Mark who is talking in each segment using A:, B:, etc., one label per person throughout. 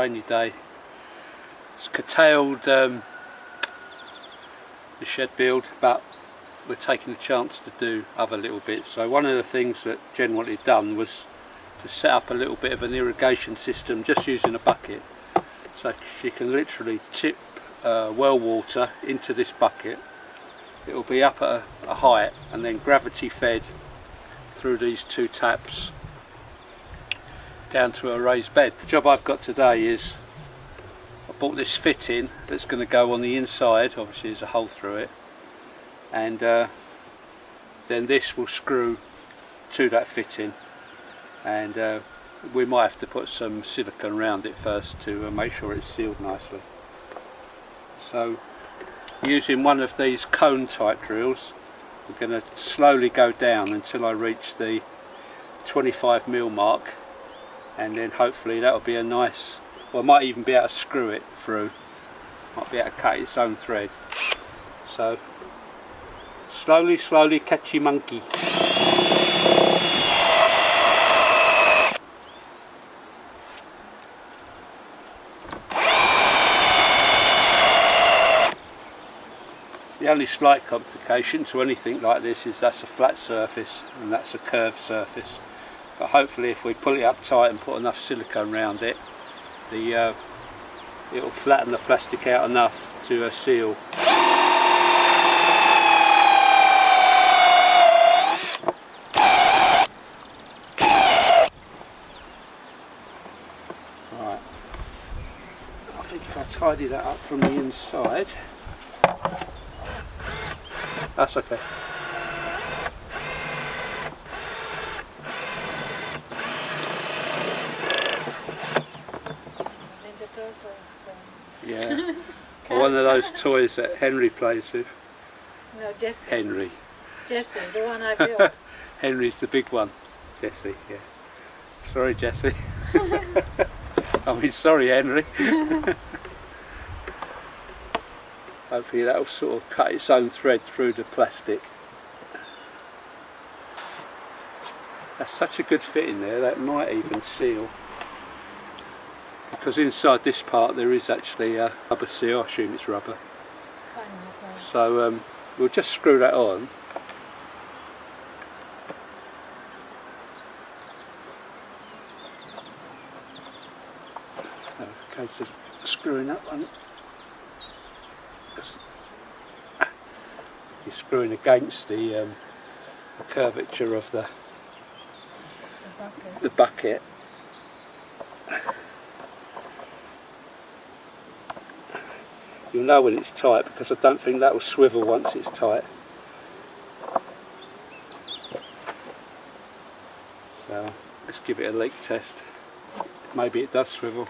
A: rainy day. It's curtailed the shed build, but we're taking a chance to do other little bits. So one of the things that Jen wanted done was to set up a little bit of an irrigation system just using a bucket. So she can literally tip well water into this bucket. It will be up at a height and then gravity fed through these two taps down to a raised bed. The job I've got today is I bought this fitting that's going to go on the inside. Obviously there's a hole through it, and then this will screw to that fitting, and we might have to put some silicone around it first to make sure it's sealed nicely. So using one of these cone type drills, we're going to slowly go down until I reach the 25mm mark, and then hopefully that'll be a nice, well, I might even be able to screw it through, might be able to cut its own thread. So slowly catchy monkey. The only slight complication to anything like this is that's a flat surface and that's a curved surface, but hopefully if we pull it up tight and put enough silicone around it, it'll flatten the plastic out enough to seal. Right, I think if I tidy that up from the inside, that's okay.
B: Ninja Turtles.
A: Yeah. Or one of those toys that Henry plays with.
B: No, Jesse.
A: Henry.
B: Jesse, the one I built.
A: Henry's the big one. Jesse, yeah. Sorry, Jesse. I mean, sorry, Henry. Hopefully that'll sort of cut its own thread through the plastic. That's such a good fit in there, that might even seal. Because inside this part there is actually a rubber seal, I assume it's rubber. So we'll just screw that on. A case of screwing that one. You're screwing against the curvature of the bucket. You'll know when it's tight because I don't think that will swivel once it's tight. So let's give it a leak test. Maybe it does swivel.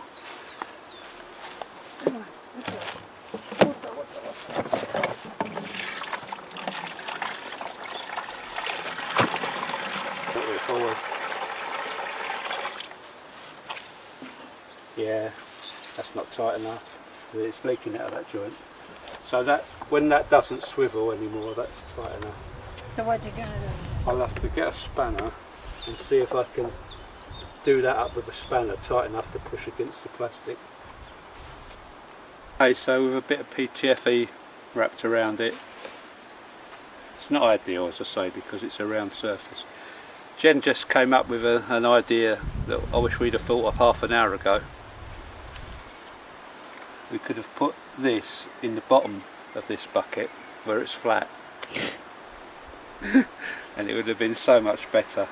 A: Forward. Yeah, that's not tight enough. It's leaking out of that joint. So that when that doesn't swivel anymore, that's tight enough.
B: So what are you going to do?
A: I'll have to get a spanner and see if I can do that up with a spanner tight enough to push against the plastic. Okay, so with a bit of PTFE wrapped around it, it's not ideal, as I say, because it's a round surface. Jen just came up with an idea that I wish we'd have thought of half an hour ago. We could have put this in the bottom of this bucket where it's flat and it would have been so much better.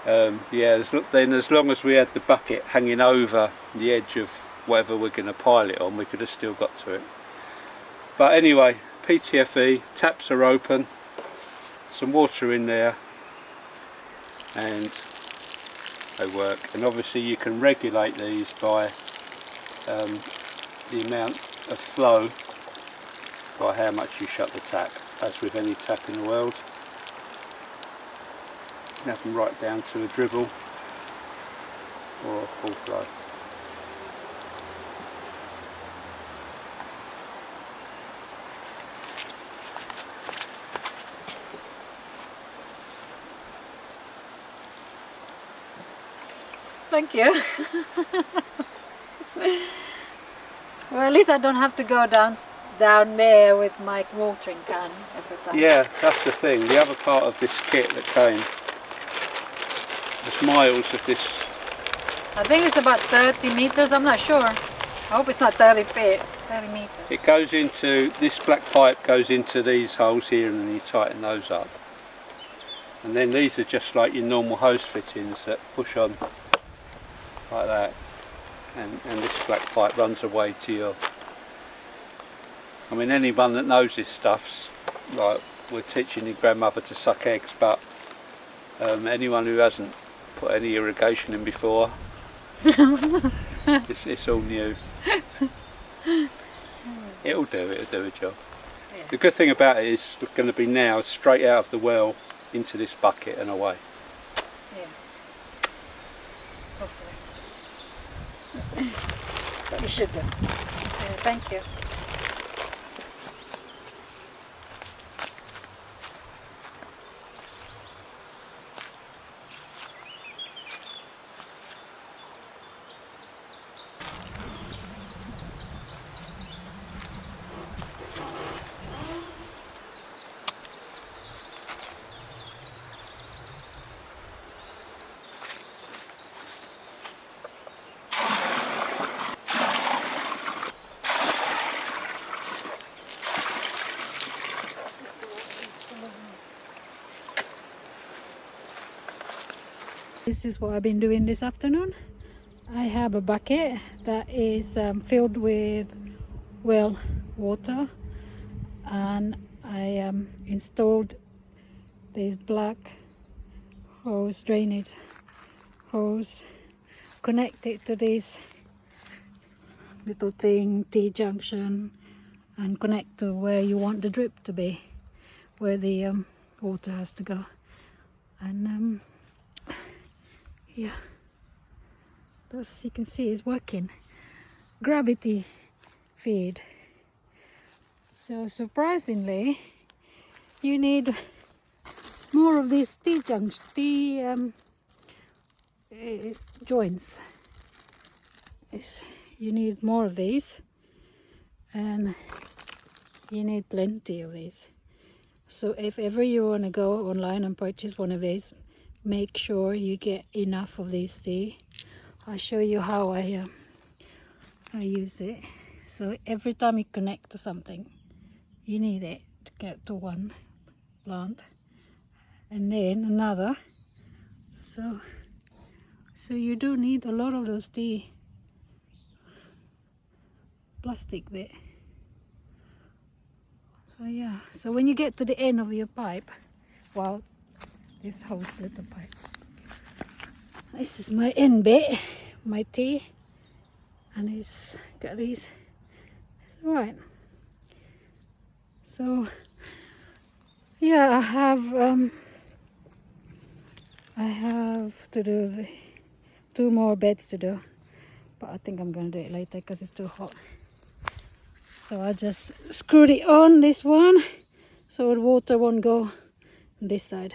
A: Yeah, then as long as we had the bucket hanging over the edge of whatever we're going to pile it on, we could have still got to it. But anyway, PTFE, taps are open, some water in there, and they work. And obviously you can regulate these by the amount of flow, by how much you shut the tap, as with any tap in the world. You can have them right down to a dribble or a full flow.
B: Thank you. Well, at least I don't have to go down there with my watering can every time.
A: Yeah, that's the thing. The other part of this kit that came, there's miles of this.
B: I think it's about 30 meters, I'm not sure. I hope it's not 30 feet, 30 meters.
A: It goes into, this black pipe goes into these holes here, and then you tighten those up. And then these are just like your normal hose fittings that push on like that. And this black pipe runs away to your, I mean, anyone that knows this stuff's like, we're teaching your grandmother to suck eggs, but anyone who hasn't put any irrigation in before, it's all new. It'll do a job.
B: Yeah.
A: The good thing about it is it's going to be now straight out of the well into this bucket and away.
B: Yeah. Hopefully. You should do. Thank you. This is what I've been doing this afternoon. I have a bucket that is filled with well water, and I installed this black hose, drainage hose, connected to this little thing, T-junction, and connect to where you want the drip to be, where the water has to go. And yeah, as you can see, it's working. Gravity feed. So surprisingly, you need more of these T-joints, joints. You need more of these, and you need plenty of these. So if ever you want to go online and purchase one of these, make sure you get enough of these T. I'll show you how I use it. So every time you connect to something, you need it to get to one plant and then another. So you do need a lot of those T plastic bit. So yeah, so when you get to the end of your pipe, well, this hose little pipe, this is my end bit, my T, and it's got these. It's right. So yeah, I have to do 2 more beds to do, but I think I'm gonna do it later because it's too hot. So I just screwed it on this one so the water won't go on this side.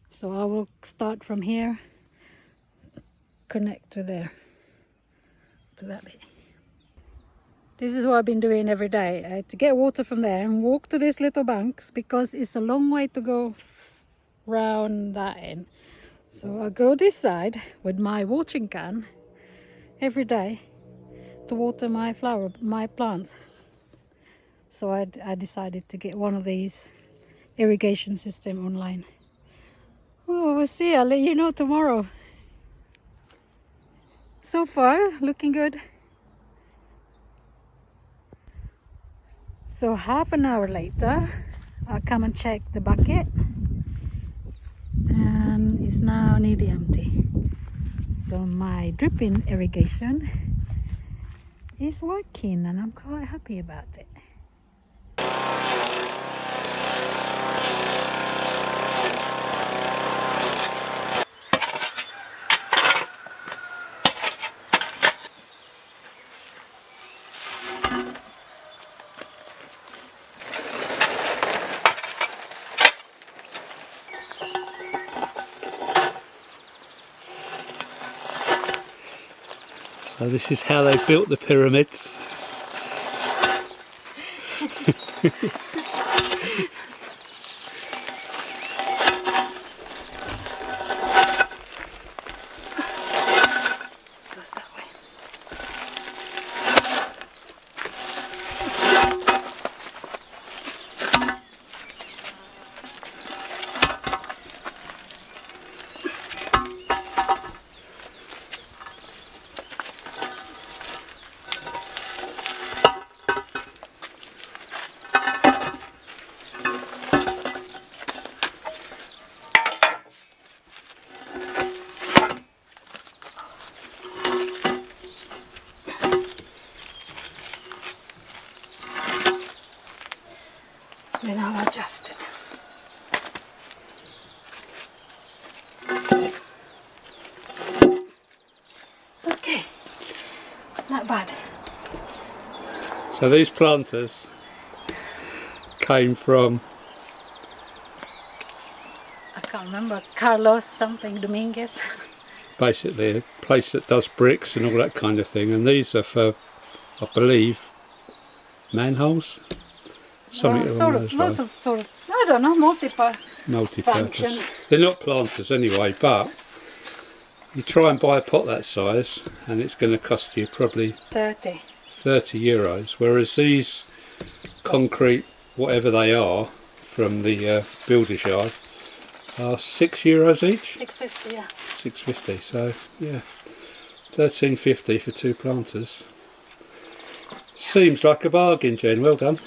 B: So I will start from here, connect to there, to that bit. This is what I've been doing every day, to get water from there and walk to these little banks, because it's a long way to go round that end. So I go this side with my watering can every day to water my plants. So I decided to get one of these irrigation system online. Oh, we'll see. I'll let you know tomorrow. So far, looking good. So half an hour later, I'll come and check the bucket, and it's now nearly empty. So my dripping irrigation is working, and I'm quite happy about it.
A: So this is how they built the pyramids.
B: Goes that way. Then I'll adjust it. Okay, not bad.
A: So these planters came from,
B: I can't remember, Carlos something Dominguez.
A: basically a place that does bricks and all that kind of thing, and these are for, I believe, manholes. Something along
B: Sort of,
A: those
B: lots
A: lines.
B: of sort of, I don't know, multi-purpose.
A: Multi-purpose. They're not planters anyway, but you try and buy a pot that size and it's going to cost you probably
B: 30.
A: 30 euros, whereas these concrete, whatever they are, from the builder's yard are 6 euros each.
B: 6.50, yeah.
A: 6.50, so yeah, 13.50 for 2 planters. Seems like a bargain, Jen, well done.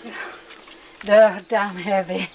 B: They're damn heavy.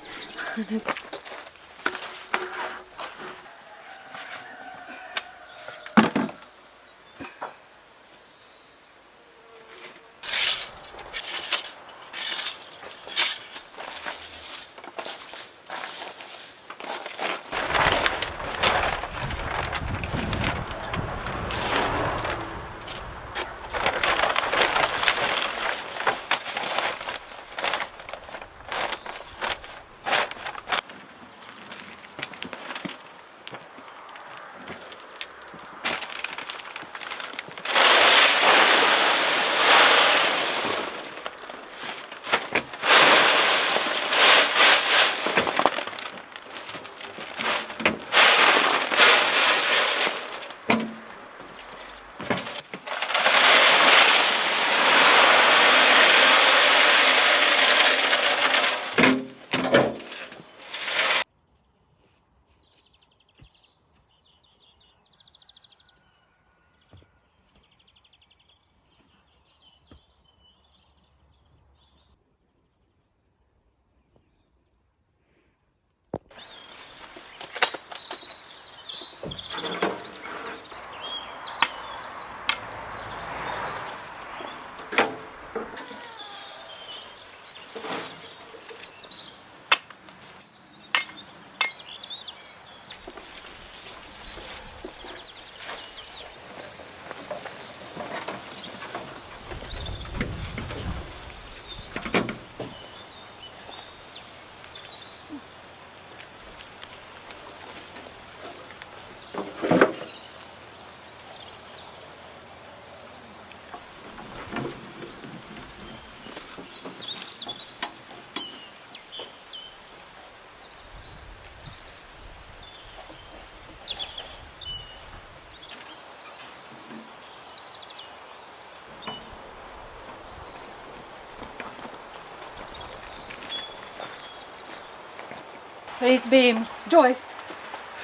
B: These beams, joists,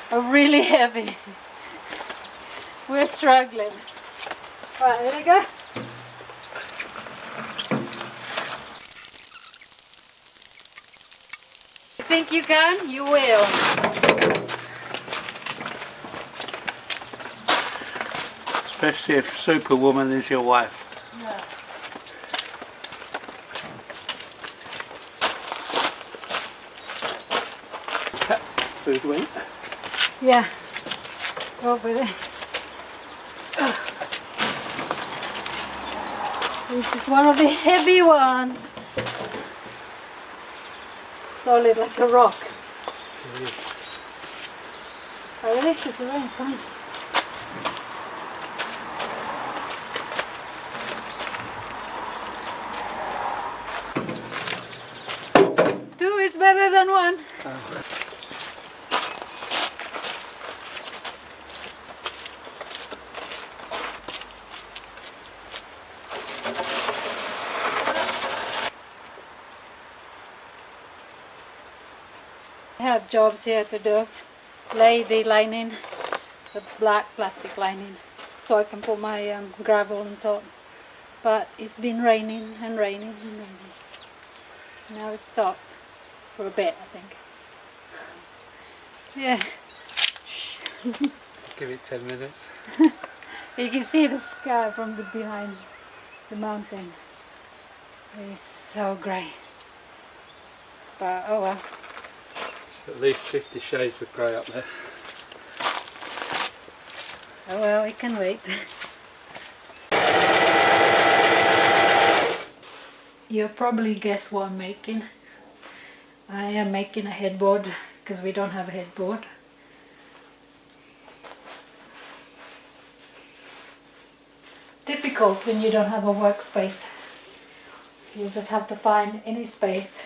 B: are really heavy. We're struggling. Right, there we go. You think you can? You will.
A: Especially if Superwoman is your wife.
B: Yeah.
A: Food went.
B: Yeah. Over there. This is one of the heavy ones. Solid like a rock. Oh, really? It's the rain coming. better than one.
A: Oh.
B: I have jobs here to do. Lay the lining, the black plastic lining, so I can put my gravel on top. But it's been raining and raining and raining. Now it's stopped for a bit, I think. Yeah.
A: Give it 10 minutes.
B: You can see the sky from behind the mountain. It's so grey. But oh well.
A: At least 50 shades of grey up there.
B: Oh well, it can wait. You'll probably guess what I'm making. I am making a headboard because we don't have a headboard. Difficult when you don't have a workspace. You just have to find any space.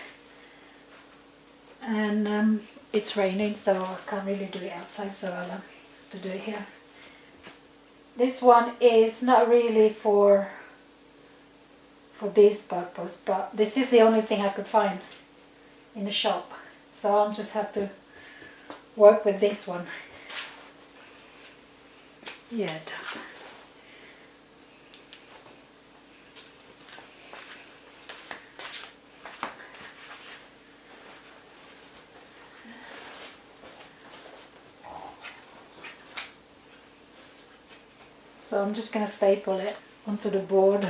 B: And it's raining, so I can't really do it outside, so I'll have to do it here. This one is not really for this purpose, but this is the only thing I could find in the shop, so I'll just have to work with this one. Yeah, it does. So I'm just going to staple it onto the board.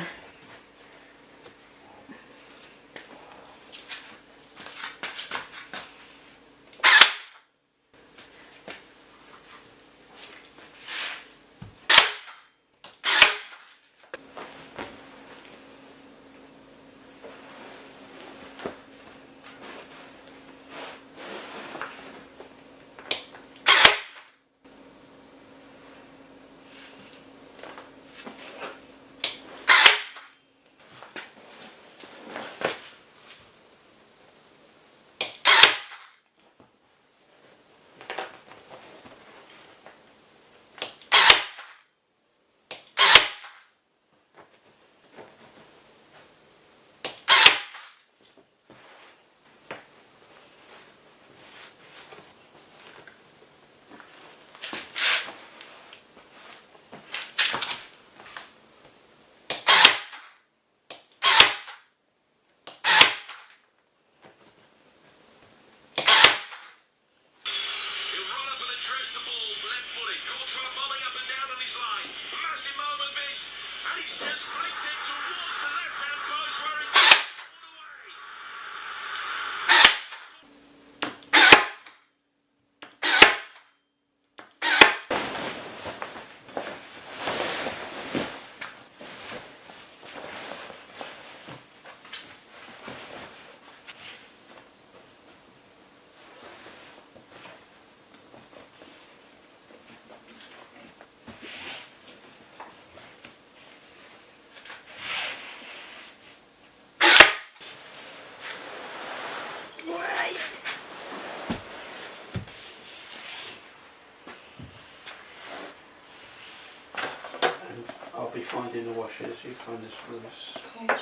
A: I'll be finding the washers, you find the screws.
B: Okay.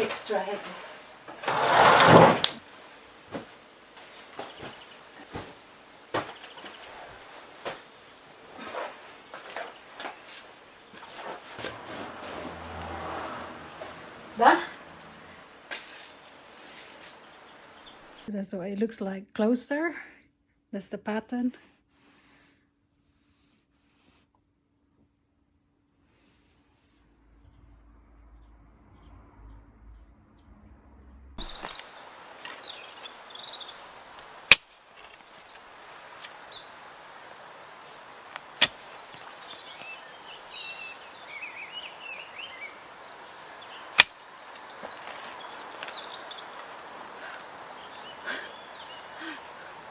B: Extra heavy. Done? That's what it looks like closer. That's the pattern.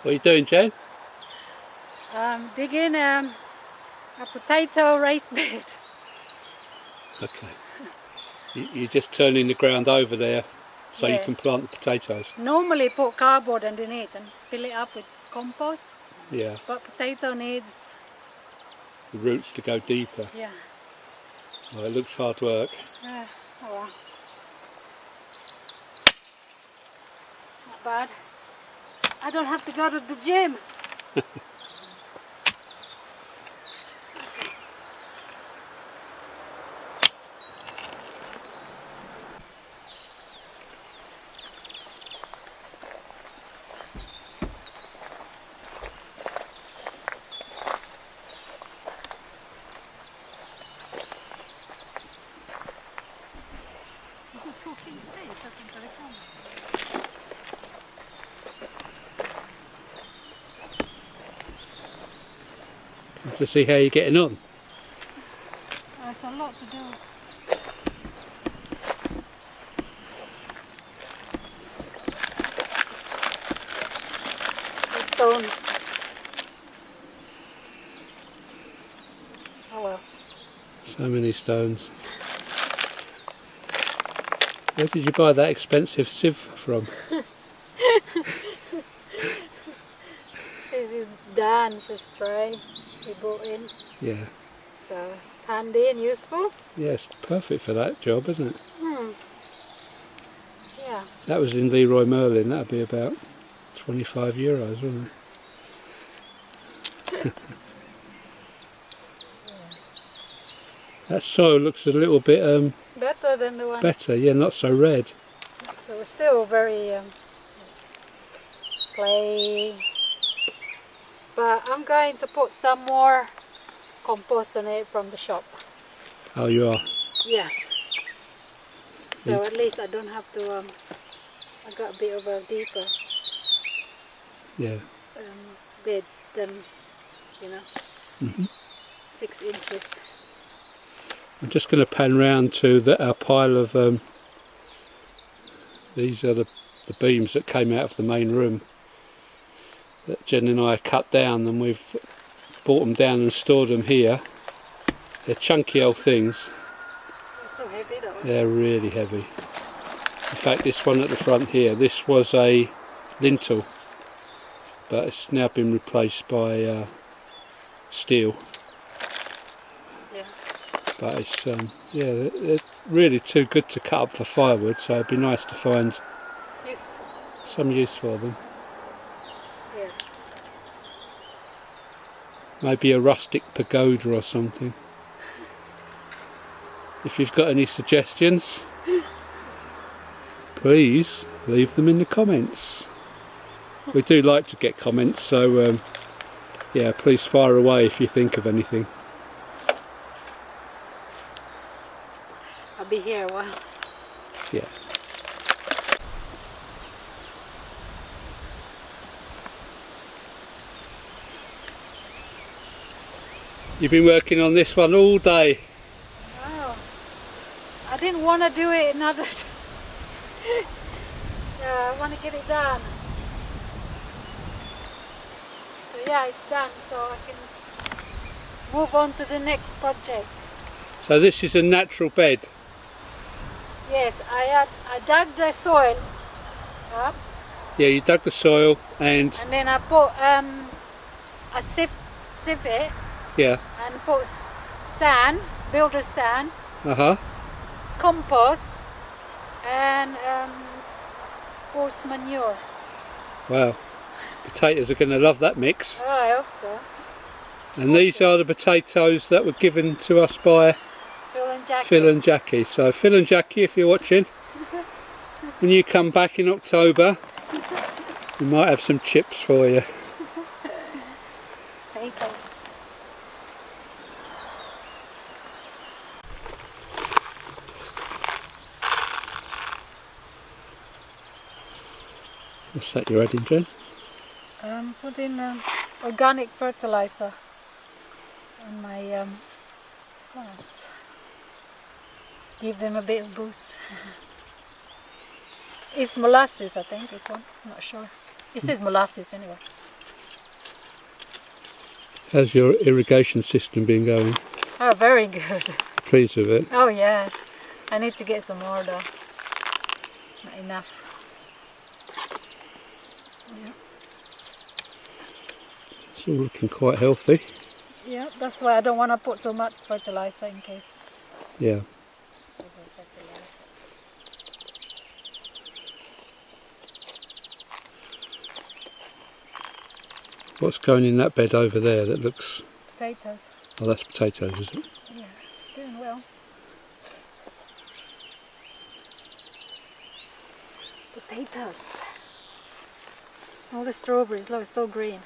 A: What are you doing, Jen?
B: Digging a potato raised bed.
A: Okay. You're just turning the ground over there so
B: Yes.
A: you can plant the potatoes.
B: Normally put cardboard underneath and fill it up with compost,
A: Yeah.
B: but potato needs,
A: The roots to go deeper.
B: yeah.
A: Well, it looks hard work.
B: Oh well. Not bad. I don't have to go to the gym.
A: To see how you're getting on.
B: There's a lot to do. The stone. Oh well.
A: So many stones. Where did you buy that expensive sieve from?
B: This is Dan's tray he brought in.
A: Yeah.
B: So handy and useful.
A: Yeah, it's perfect for that job, isn't it?
B: Yeah.
A: That was in Leroy Merlin. That'd be about €25, wouldn't it? That soil looks a little bit
B: Better than the one.
A: better. Yeah, not so red.
B: So it's still very clay. But I'm going to put some more compost on it from the shop.
A: Oh, you are?
B: Yes. So at least I don't have to, I got a bit of a deeper
A: Yeah.
B: beds than, you know,
A: Mhm.
B: 6 inches.
A: I'm just going to pan round to our pile of, these are the beams that came out of the main room that Jen and I cut down, and we've brought them down and stored them here. They're chunky old things.
B: It's so heavy though.
A: They're really heavy. In fact, this one at the front here, this was a lintel, but it's now been replaced by steel.
B: Yeah.
A: But it's yeah, they're really too good to cut up for firewood, so it'd be nice to find
B: Yes.
A: some use for them.
B: Yeah.
A: Maybe a rustic pagoda or something. If you've got any suggestions, please leave them in the comments. We do like to get comments, so yeah, please fire away if you think of anything.
B: I'll be here a while.
A: Yeah. You've been working on this one all day.
B: Wow. I didn't want to do it another yeah, I want to get it done. So yeah, it's done, so I can move on to the next project.
A: So this is a natural bed.
B: Yes, I dug the soil up
A: Yeah, you dug the soil and
B: then I put a sieve it
A: yeah,
B: and put sand, builder's sand, compost and horse manure.
A: wow. Potatoes are going to love that mix.
B: Oh, I hope so.
A: And these are the potatoes that were given to us by
B: Phil and Jackie.
A: Phil and Jackie. So Phil and Jackie, if you're watching, when you come back in October, we might have some chips for you.
B: Take it.
A: What's that you're adding, Jen?
B: Put in organic fertilizer on my plants. Give them a bit of boost. It's molasses, I think, this one. I'm not sure. It says molasses anyway.
A: How's your irrigation system been going?
B: Oh, very good.
A: Pleased with it?
B: Oh yes, I need to get some more though. Not enough. Yeah.
A: It's all looking quite healthy.
B: Yeah, that's why I don't want to put too much fertilizer in case.
A: Yeah. What's going in that bed over there that looks...
B: Potatoes.
A: Oh, that's potatoes, is it?
B: Yeah, doing well. Potatoes. All the strawberries, look, it's still green.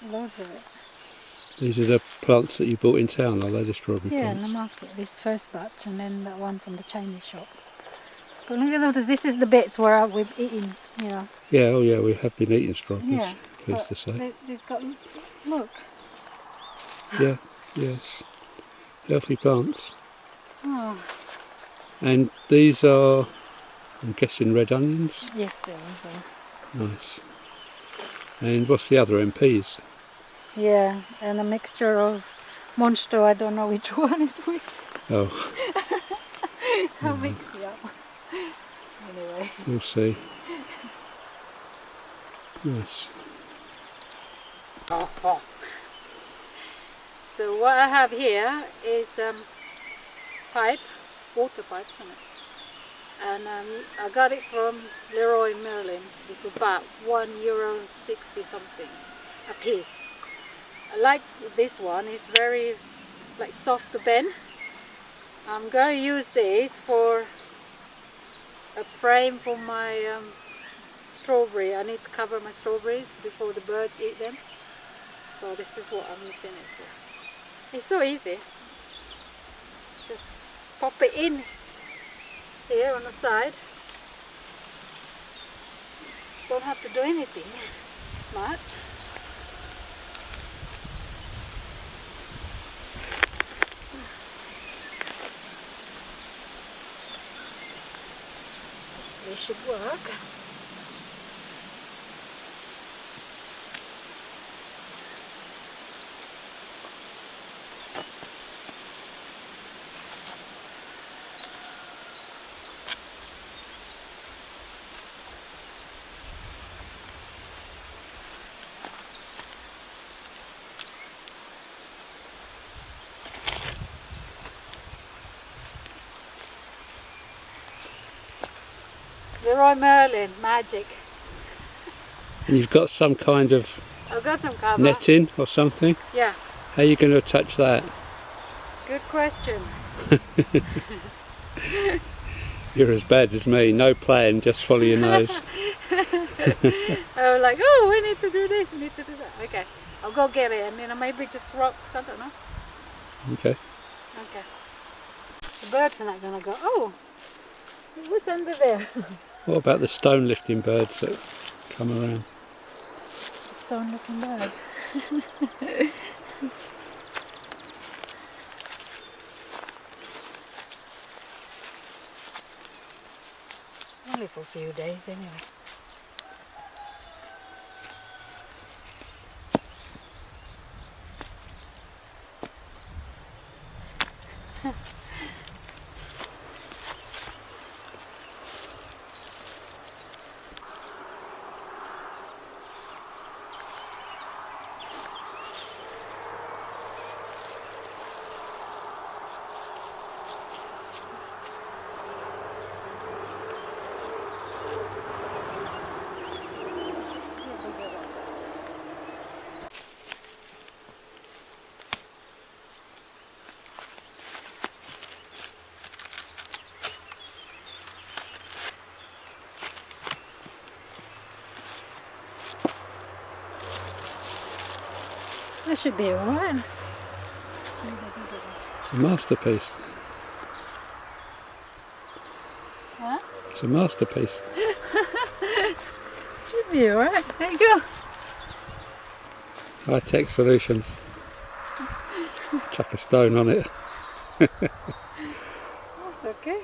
B: Loads of it.
A: These are the plants that you bought in town, are they, the strawberry
B: Yeah, in
A: plants?
B: the market. This first batch and then that one from the Chinese shop. But look at those, this is the bits where we've eaten, you know.
A: Yeah, oh yeah, we have been eating strawberries,
B: Yeah,
A: pleased to say.
B: They've got, look.
A: Yeah, yes. Healthy plants.
B: Oh,
A: And these are, I'm guessing, red onions?
B: yes, there is.
A: Nice. And what's the other MPs?
B: Yeah, and a mixture of Monster, I don't know which one is which.
A: Oh,
B: I'll mix it up. Anyway.
A: we'll see. Nice.
B: So what I have here is pipe, water pipe, isn't it? And I got it from Leroy Merlin. It's about €1.60 something a piece. I like this one. It's very like soft to bend. I'm going to use this for a frame for my strawberry. I need to cover my strawberries before the birds eat them. So this is what I'm using it for. It's so easy. Just pop it in here on the side. Don't have to do anything much. It should work. Leroy Merlin, magic.
A: And you've got some kind of
B: I've got some cover.
A: netting or something?
B: Yeah,
A: How are you going to attach that?
B: good question.
A: You're as bad as me, no plan, just follow your nose.
B: I was like, oh, we need to do this, we need to do that. Okay, I'll go get it and then maybe just rocks, I don't know.
A: Okay.
B: Okay. The birds are not going to go, oh, what's under there?
A: What about the stone lifting birds that come around?
B: Stone looking birds. Only for a few days anyway. That should be alright.
A: It's a masterpiece.
B: Huh?
A: It's a masterpiece.
B: Should be alright. There you go.
A: High-tech solutions. Chuck a stone on it.
B: That's okay.